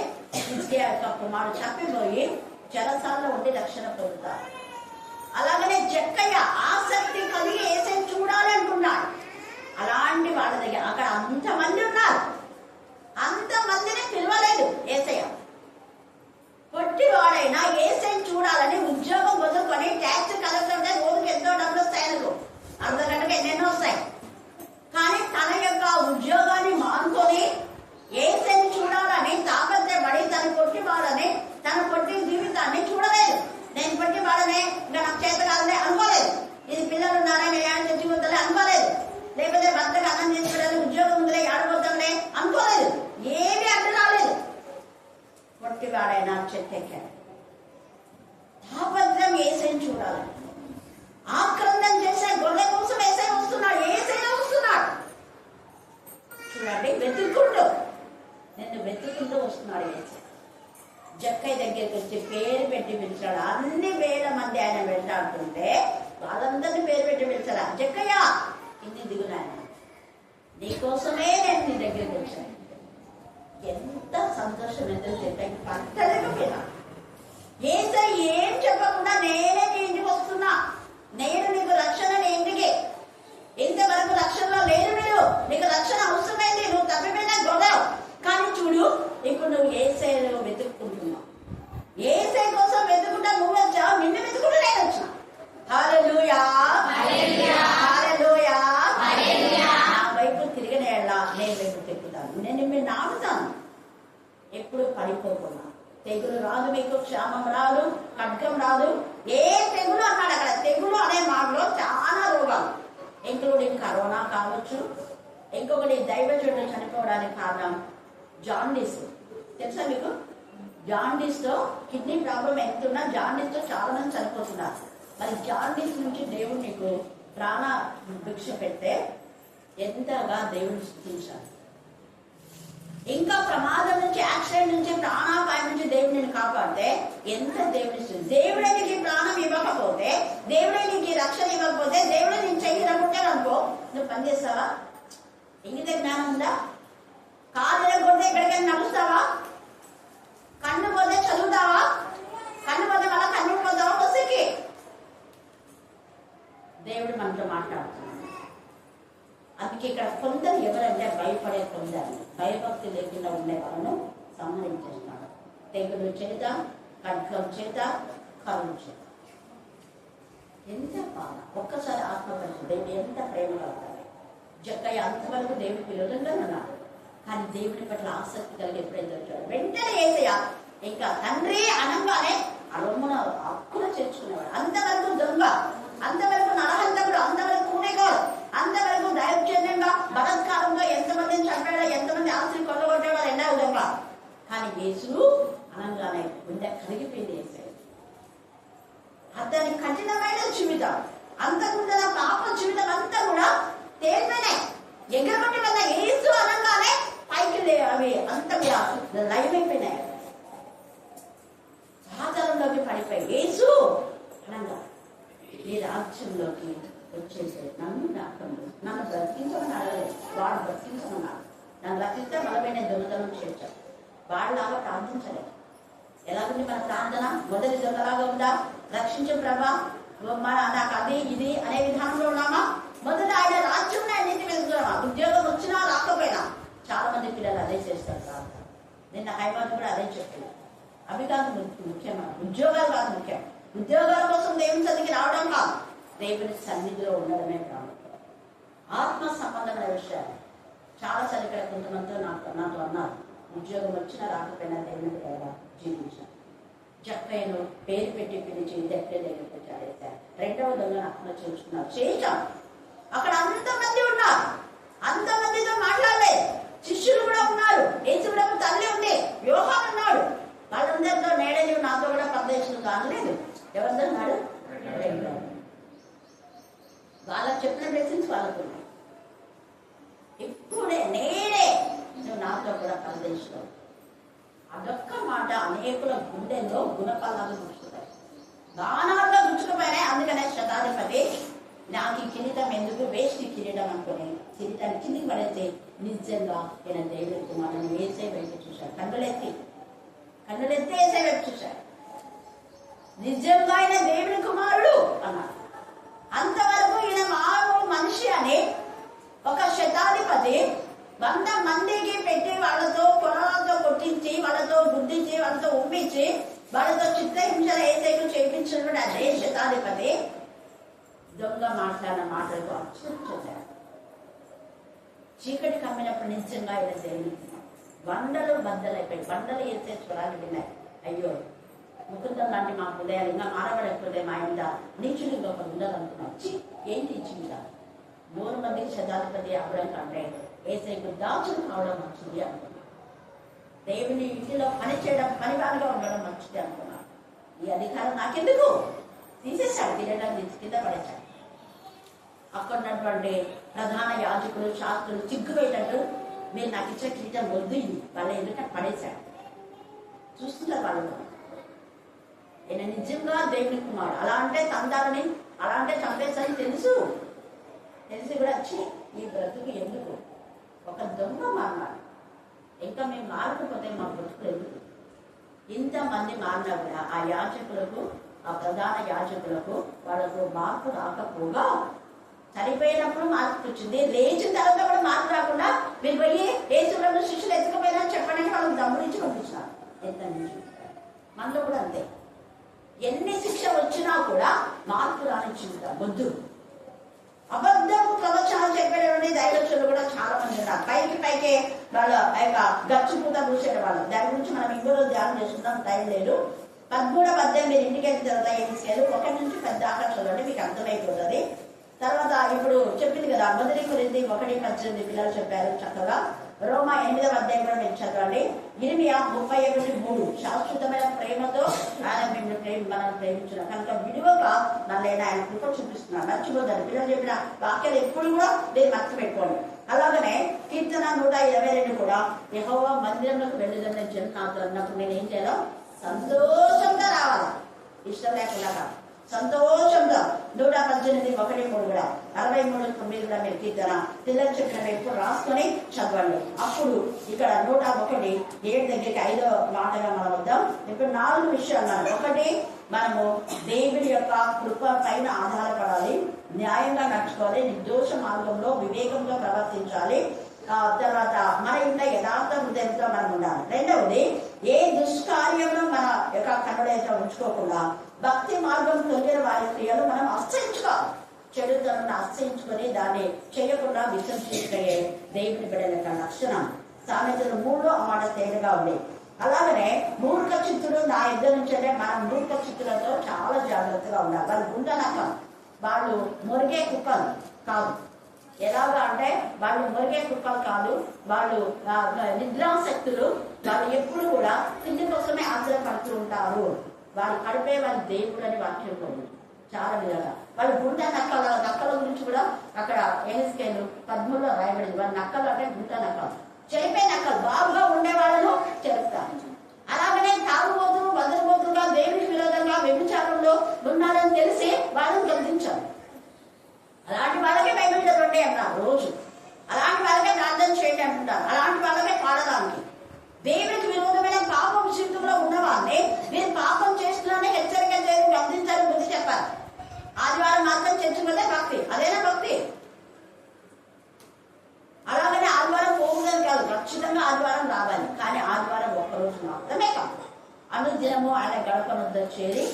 హిజ్కియా యొక్క కుమారుడు చంపిపోయి చెరసాల్లో ఉండి రక్షణ పొందుతారు. అలాగనే జక్కయ్య ఆసక్తి కలిగి యేసయ్యను చూడాలి అనుకున్నాడు. అలాంటి వాళ్ళ దగ్గర అక్కడ అంతమంది ఉన్నారు, అంతమందిని పిలవలేదు యేసయ్య. పొట్టివాడైనా యేసయ్యను చూడాలని ఉద్యోగం వదులుకొని ట్యాక్స్ కలెక్టర్ రోజుకి ఎంతో డబ్బులు వస్తాయి, అనుకో అర్ధగంటకు ఎన్నెన్నో వస్తాయి. కానీ తన యొక్క ఉద్యోగాన్ని మానుకొని యేసయ్యను చూడాలని తాపత్రయపడి తన పొట్టివాడని తన పొట్టి జీవితాన్ని చూడలేదు. నేను పొట్టివాడనే ఇంకా నాకు చేత కాదని అనుకోలేదు. ఇది పిల్లలు ఉన్నారని ఏడు చచ్చిపోతుంది అనుకోలేదు. లేకపోతే భర్తకు అన్నం చేసుకోలేదు, ఉద్యోగం ఉందిలే ఆడిపోతాంలే అనుకోలేదు. ఏమీ అడ్డు రాలేదు. పొట్టివాడైనా చెట్టెక్కాడు. తాపత్రం యేసయ్యను చూడాలి. ఆక్రందన చేసే గొర్రె కోసం యేసయ్య వస్తున్నాడు. యేసయ్య వస్తున్నాడు చూడండి, వెతుక్కుంటూ నిన్ను వెతుక్కుంటూ వస్తున్నాడు యేసయ్య. జక్కయ్య దగ్గరికి వచ్చి పేరు పెట్టి పిలిచాడు. అన్ని వేల మంది ఆయన వెంటాడుతుంటే వాళ్ళందరినీ పేరు పెట్టి పిలిచాడు. జక్కయ్య ఇన్ని దిగునాయన, నీకోసమే నేను నీ దగ్గరికి వచ్చాను. ఎంత సంతోషం, ఎంత జక్కయ్య పట్టలేకపోయినా. యేసయ్య ఏం చెప్పకుండా నేనే నీ ఇంటికి వస్తున్నా, నేను నీకు రక్షణ తెగులు రాదు, మీకు క్షామం రాదు, ఖడ్గం రాదు, ఏ తెగులు అన్నాడు అక్కడ. తెగులు అనే మాటలో చాలా రోగాలు, ఇంక్లూడింగ్ కరోనా కావచ్చు. ఇంకొకటి దైవజనుడు చనిపోవడానికి కారణం జాండీస్. తెలుసా మీకు? జాండీస్ తో కిడ్నీ ప్రాబ్లం ఎంత ఉన్నా జాండీస్ తో చాలా మంది చనిపోతున్నారు. మరి జాండీస్ నుంచి దేవుడు నీకు ప్రాణ భిక్ష పెడితే ఎంతగా దేవుడిని స్తుతించాలి. ఇంకా ప్రమాదం నుంచి, యాక్సిడెంట్ నుంచి, ప్రాణాపాయం నుంచి దేవుడు నేను కాపాడితే ఎంత దేవుడి. దేవుడే నీకు ప్రాణం ఇవ్వకపోతే, దేవుడే నీకు రక్షణ ఇవ్వకపోతే, దేవుడే నేను చెయ్యనుకుంటాననుకో, నువ్వు పనిచేస్తావా? ఇంగిత జ్ఞానం ఉందా? కాలు కొడితే ఎక్కడికైనా నడుస్తావా? కన్ను పోతే చదువుతావా? కన్ను పోతే మళ్ళా కన్ను పోతావా? బస్సుకి దేవుడు మనతో మాట్లాడుతున్నాడు. అందుకే ఇక్కడ కొందరు ఎవరంటే భయపడే కొందరు, భయభక్తి లేకుండా ఉండే వాళ్ళను సంహరించేస్తున్నాడు. తెగులు చేత, ఖడ్గం చేత, కరువు చేత. ఎంత బాధ! ఒక్కసారి ఆత్మపరిచయం. దేవుడు ఎంత ప్రేమ కలుగుతాడు. జక్కయ్య అంతవరకు దేవుడి పిల్లలుగా ఉన్నాడు, కానీ దేవుడి పట్ల ఆసక్తి కలిగి ఎప్పుడైతే వచ్చాడు వెంటనే ఏసయ్య ఇంకా తండ్రి అనగానే ఆ రొమ్మున హక్కున చేర్చుకునేవాడు. అంతవరకు దొంగ, అంతవరకు నరహంతకుడు, అంతవరకు కూనేగాడు, అంతవరకు దైవజన్యంగా బలత్కారంగా ఎంతమందిని చంపాడో, ఎంతమంది ఆస్తిని కొల్లగొట్టాడో రెండో దొంగ. కానీ యేసు అనగానే గుండె కరిగిపోయింది. ఏసయ్య అతని కఠినమైన జీవితం అంతకుండా పాప జీవితం అంతా కూడా తేలిపోయినాయి. ఎగరగొట్టి వల్ల యేసు అనగానే పైకి అవి అంత కూడా లైవ్ అయిపోయినాయి, పాతాళంలోకి పడిపోయి. యేసు అనగా ఈ రాజ్యంలోకి వచ్చేసే నన్ను నాకండు, నన్ను బ్రతికించమని అడగలేదు, వాడు బ్రతికించమన్నాడు. నన్ను బ్రతికితే బలమైన దొంగతనం చేర్చాడు. వాళ్ళలాగా ప్రార్థించలేదు. ఎలాగుంది మన ప్రార్థన? మొదటి దొంగలాగా ఉందా? రక్షించే ప్రభా నాకు అది ఇది అనే విధానంలో ఉన్నామా? మొదట ఆయన రాజ్యం అన్నింటి వెళ్తున్నామా? ఉద్యోగం వచ్చినా రాకపోయినా చాలా మంది పిల్లలు అదే చేస్తారు ప్రార్థన. నిన్న హైదరాబాద్ కూడా అదే చెప్పింది. అవి కాదు ముఖ్యమా, ఉద్యోగాలు కాదు ముఖ్యం. ఉద్యోగాల కోసం దేవుని సన్నిధికి రావడం కాదు, దేవుని సన్నిధిలో ఉండడమే ప్రాముఖ్యం. ఆత్మ సంబంధమైన విషయాలు చాలా సార్లు ఇక్కడ కొంతమందితో నాతో అన్నారు, ఉద్యోగం వచ్చినా రాకపోయినా దేవుని ద్వారా జీవించాను. జక్కయ్యను పేరు పెట్టి పిలిచి దగ్గర దగ్గరికి చాలేశారు. రెండవ దొంగ ఆత్మ చేర్చుకున్నారు, చేయించాం. అక్కడ అంతమంది ఉన్నారు, అంతమందితో మాట్లాడలేదు. శిష్యులు కూడా ఉన్నారు, యేసుప్రభు తల్లి ఉంది, యోహాను ఉన్నాడు. వాళ్ళందరితో నేడే నువ్వు నాతో కూడా పరదేశులు కానలేదు. ఎవరితో ఉన్నాడు? వాళ్ళకి చెప్పిన బ్లెస్సింగ్స్ వాళ్ళకు ఉన్నాయి. ఇప్పుడే నేడే నువ్వు నాతో కూడా పరదేశంలో. అదొక్క మాట అనేకుల గుండెల్లో గుణపాలను గుర్చుతాయి, బాణాల్లో గుర్చుకుపోయినాయి. అందుకనే శతాధిపతి నాకు ఈ కిరీటం ఎందుకు, వేస్ట్ కిరీటం అనుకుని కిరీటాన్ని కిందికి పడేసి నిజంగా ఈయన దేవుడి కుమారుని వేసే వైపు చూశాడు. కన్నులెత్తి వేసే వైపు చూశాడు. నిజంగా ఆయన దేవుడి కుమారుడు అన్నాడు. అంతవరకు ఈయన మామూలు మనిషి అని ఒక శతాధిపతి 100 మందికి పెట్టి వాళ్ళతో కొనలతో కొట్టించి, వాళ్ళతో గుద్దించి, వాళ్ళతో ఉమ్మించి, వాళ్ళతో చిత్రహింసలు ఏసైకు చేయించినప్పుడు అదే శతాధిపతి దొంగ మాట్లాడిన మాటలతో అచ్చొచ్చాడు. చీకటి కమ్మినప్పుడు నిజంగా ఆయన దేవుని బండలు బద్దలైపోయి, బండలు వేసే స్వరాలు విన్నాయి. అయ్యో ముకుందం లాంటి మా హృదయాలు ఇంకా మారబడకపోతే మా ఇంట నీచులు ఇంకొక ఉండాలనుకున్నాం. ఏంటి ఇచ్చిందా? 3 మందికి శతాధిపతి అవ్వడం కంటే ఏసైకు దాచులు కావడం మంచిది అనుకున్నాను. దేవుని ఇంటిలో పని చేయడం, పనివాడిగా ఉండడం మంచిది అనుకున్నాను. ఈ అధికారం నాకెందుకు? తీసేశాడు, కిరీటం తీసి కింద పడేశాడు. అక్కడ ఉన్నటువంటి ప్రధాన యాజకులు, శాస్త్రులు సిగ్గుపోయేటట్టు మీరు నాకు ఇచ్చే కిరీటం వద్దు, ఇది వాళ్ళ ఎదుట పడేశాడు. చూస్తున్నారు వాళ్ళు, ఈయన నిజంగా దేవుని కుమారుడు. అలా అంటే తందాలని, అలా అంటే చంపేసని తెలిసి కూడా వచ్చి ఈ బ్రతుకు ఎందుకు? ఒక దొంగ మారినాడు, ఇంకా మేము మారకపోతే మా బ్రతుకులు ఎందుకు? ఇంతమంది మారినా కూడా ఆ యాజకులకు, ఆ ప్రధాన యాజకులకు వాళ్ళకు మార్పు రాకపోగా చనిపోయినప్పుడు మార్పు వచ్చింది. లేచిన తర్వాత కూడా మార్పు రాకుండా మీరు పోయి యేసుప్రభు శిష్యులు ఎత్తుకపోయినా చెప్పడానికి వాళ్ళకి దమ్మురించి పంపించినారు. ఎంత నుంచి మనలో కూడా అంతే. ఎన్ని శిక్ష వచ్చినా కూడా మార్పు రాని జీవితం వద్దు. అబద్ధము ప్రవచనాలు చెప్పేటువంటి దైవ కోటేశ్వరులు కూడా చాలా మంది ఉన్నారు. పైకి వాళ్ళ యొక్క గచ్చు పూత పూసేట వాళ్ళు. దాని గురించి మనం ఇంకో ధ్యానం చేసుకుందాం, టైం లేదు. 13-18 ఇంటికి వెళ్ళిన తర్వాత ఎన్నికలు 1 నుంచి 10 దాకా చదవండి, మీకు అర్థమైపోతుంది. తర్వాత ఇప్పుడు చెప్పింది కదా, 1 కొరింథీ 1:18 పిల్లలు చెప్పారు చక్కగా. రోమా 8వ అధ్యాయం కూడా మీరు చదవండి. ఇర్మియా 31:3 శాశ్వతమైన ప్రేమతో ఆయన మనం ప్రేమించిన కనుక విలువక మళ్ళీ ఆయన కృప చూపిస్తున్నారు. మర్చిపోతారు పిల్లలు చెప్పిన వాక్యాలు ఎప్పుడు కూడా నేను మర్చిపెట్టుకోండి. అలాగనే కీర్తన 122 కూడా యెహోవా మందిరంలోకి వెళ్ళిన జనం నాతో అన్నప్పుడు నేను ఏం చేయాలో సంతోషంగా రావాలి, ఇష్టం లేకుండా సంతోషంగా. 118:1 కూడా 63:9 కూడా మీరు కీర్తన పిల్లలు చెప్పిన ఎప్పుడు రాసుకొని చదవండి. అప్పుడు ఇక్కడ 101:7 దగ్గరికి 5వ మాటగా మనం వద్దాం. ఇప్పుడు 4 విషయాలు మనం. 1, మనము దేవుడి యొక్క కృప పైన ఆధారపడాలి, న్యాయంగా నడుచుకోవాలి, నిర్దోష మార్గంలో వివేకంగా ప్రవర్తించాలి. తర్వాత మన ఇంట్లో యథార్థ హృదయంతో మనం ఉండాలి. 2వది, ఏ దుష్కార్యంలో మన యొక్క కన్నుడైతే ఉంచుకోకుండా భక్తి మార్గం తొలగిన వారి క్రియలు మనం అసహించుకోవాలి. చెడుతలను అసహించుకొని దాన్ని చేయకుండా విసర్జించే దేవుని బిడ్డల యొక్క లక్షణం. సామెతలు 3 ఆ మాట తేలిగా ఉంది. అలాగనే మూర్ఖ చిత్తులు నా ఇద్దరు నుంచే మనం మూర్ఖ చిత్తులతో చాలా జాగ్రత్తగా ఉండాలి. వాళ్ళు గుండనకం, వాళ్ళు మురిగే కుక్కలు కాదు. ఎలాగా అంటే వాళ్ళు మురిగే కుక్కలు కాదు, వాళ్ళు నిద్రాశక్తులు. వాళ్ళు ఎప్పుడు కూడా తిండి కోసమే ఆశ్రయపడుతూ ఉంటారు. వాళ్ళు కడిపే వాళ్ళ దేవుడు అని వాక్యం ఉంది చాలా విధంగా. వాళ్ళు గుంట నక్కల గురించి కూడా అక్కడ ఎహెజ్కేలు 13లో రాయబడింది. వాళ్ళ నక్కలు అంటే గుంట నక్కలు, చెరిపే నక్కలు. బాగుగా ఉండే వాళ్ళను చెరుపుతారు. అలాగనే తాగుబోతులు వదలబోతులుగా దేవుడికి విరోధంగా వ్యభిచారంలో ఉన్నారని తెలిసి వాళ్ళని గర్దించారు. అలాంటి వాళ్ళకే బైబిల్ చదవండి అంటారు రోజు. అలాంటి వాళ్ళకే ప్రార్థన చేయండి అంటుంటారు. అలాంటి వాళ్ళకే పాడడానికి. దేవుడికి విరోధమైన పాపం చింతలో ఉన్నవాళ్ళని మీరు పాపం చేస్తున్నారని హెచ్చరిక చేయడం, గమనించాలని బుద్ధి చెప్పారు. ఆదివారం మాత్రం చర్చకులే భక్తి, అదేనా భక్తి? అలాగనే ఆదివారం పోగుదని కాదు, ఖచ్చితంగా ఆదివారం రావాలి. కానీ ఆదివారం ఒక్కరోజు మాత్రమే కాదు, అనుదినము ఆయన గడపనొద్ద చేరి,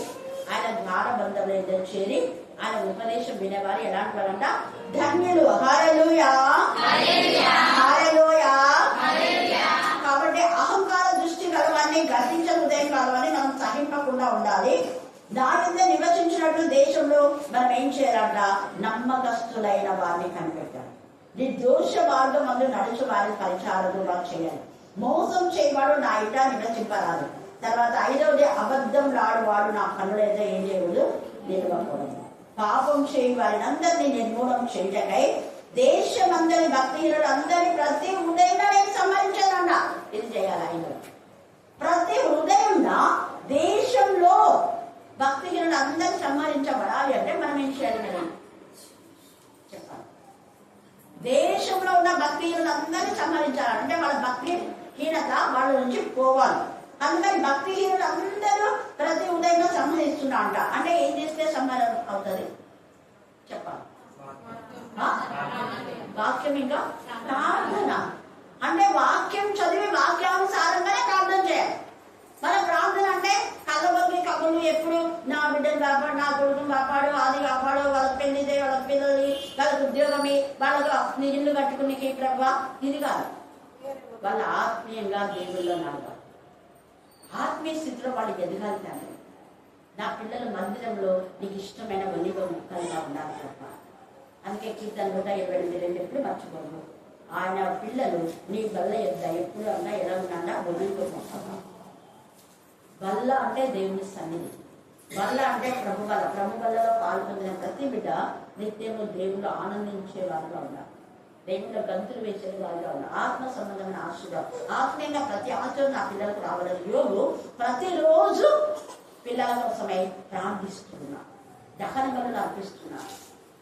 ఆయన ద్వారబంధంలో ఎదురు చేరి ఆయన ఉపదేశం వినేవారు ఎలాంటి వారంట? ధన్యులు. హల్లెలూయా, హల్లెలూయా. కాబట్టి అహంకార దృష్టి కలవాన్ని, గర్వించే హృదయం కలవాన్ని మనం సహింపకుండా ఉండాలి. దానితో నివసించినట్లు దేశంలో మనం ఏం చేయాలంట? నమ్మకస్తులైన వారిని కనిపెట్టాలి. నిర్దోష మార్గం మందు నడుచు వారిని పరిచారకులుగా చేయాలి. మోసం చేయవాడు నా ఇంట నివసింపరాదు. తర్వాత 5వది, అబద్ధం లాడువాడు నా కన్నులైతే ఏం చేయకూడదు, నిలవకూడదు. పాపం చేయి వారిని అందరినీ నిర్మూలం చేయటకై దేశమందరి భక్తిహీనులు అందరి ప్రతి హృదయంగా నేను సంహరించానంట. ఇది చేయాలి ఆయన. ప్రతి హృదయంగా దేశంలో భక్తిహీనులు అందరూ సంహరించబడాలి అంటే మనం ఏం చేయాలి కదా చెప్పాలి. దేశంలో ఉన్న భక్తిహీనులు అందరినీ సంహరించాలంటే వాళ్ళ భక్తిహీనత వాళ్ళ నుంచి పోవాలి. అందరి భక్తిహీనులు అందరూ ప్రతి ఉదయంగా సంహరిస్తున్నా అంట. అంటే ఏం చేస్తే సంహరణ అవుతుంది చెప్పాలి. వాక్యం ఇంకా ప్రార్థన. అంటే వాక్యం చదివి వాక్యానుసారంగానే ప్రార్థన చేయాలి. మన ప్రార్థన అంటే కళ్ళబొగ్గి కబుర్లు ఎప్పుడు నా బిడ్డను కాపాడు, నా కొడుకుని కాపాడు, అది కాపాడు, వాళ్ళకి పెళ్లిదే, వాళ్ళకి పిల్లలు, వాళ్ళకి ఉద్యోగమి, వాళ్ళకు నీ ఇల్లు కట్టుకుని ప్రభా, ఇది కాదు. వాళ్ళ ఆత్మీయంగా దేవుల్లో నడవాలి. ఆత్మీయ స్థితిలో వాళ్ళు ఎదగాలి. కానీ నా పిల్లలు మందిరంలో నీకు ఇష్టమైన ఒలివ ముక్కలుగా ఉండాలి తప్ప. అందుకే కీర్తన 128 ఎప్పుడు మర్చిపోదు. ఆయన పిల్లలు నీ బల్ల ఎద్ద ఎప్పుడు అన్నా ఎలా ఉన్నా ఒలివ మొక్కగా. బల్ల అంటే దేవుని సన్నిధి, బల్ల అంటే ప్రభు బల్ల. ప్రభు బల్లలో పాల్పొందిన ప్రతి బిడ్డ నిత్యము దేవుళ్ళు ఆనందించే వారుగా ఉన్నారు, దేవుళ్ళ గంతులు వేసే వారుగా ఉన్నారు. ఆత్మ సంబంధమైన ఆశగా ఆత్మీయంగా ప్రతి ఆచరణ నా పిల్లలకు రావాలని యోగు ప్రతిరోజు పిల్లల కోసమై ప్రార్థిస్తున్నా, దహన బలులు అర్పిస్తున్నారు.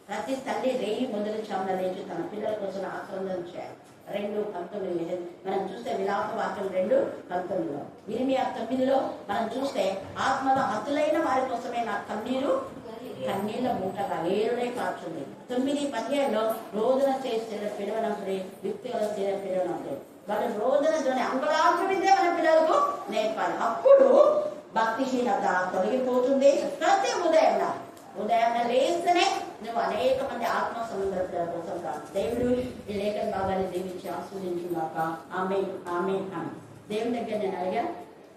ప్రతి తల్లి రేయి మొదలు చామన లేచి తన పిల్లల కోసం ఆక్రందన చేయాలి. 2:19 మనం చూస్తే విలాప వాక్యం 2:19. ఇర్మియా 9లో మనం చూస్తే ఆత్మలో హతులైన వారి కోసమే నా కన్నీళ్ళ మూటగా ఏరులే కాచుంది. 9:17లో రోదన చేస్తే పిలవనప్పుడే వ్యక్తిగత పిలవనప్పుడే వాళ్ళు రోదన ధ్వని అంగలాంటి విద్య మన పిల్లలకు నేర్పాలి. అప్పుడు భక్తిహీనత తొలగిపోతుంది. ప్రతి ఉదయం ఉదయాన్నే లేస్తేనే నువ్వు అనేక మంది ఆత్మ సముద్ర కోసం కాదు. దేవుడు ఈ లేఖన భాగాన్ని దీవించి ఆస్వాదించున్నాక ఆమె ఆమె ఆమె దేవుని దగ్గర నేను అడిగా,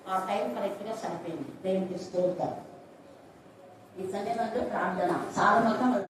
ఆ టైం కరెక్ట్ గా సరిపోయింది. దేవునికి స్తోత్రం. ఈ సమయంలో ప్రార్థన సాధమతం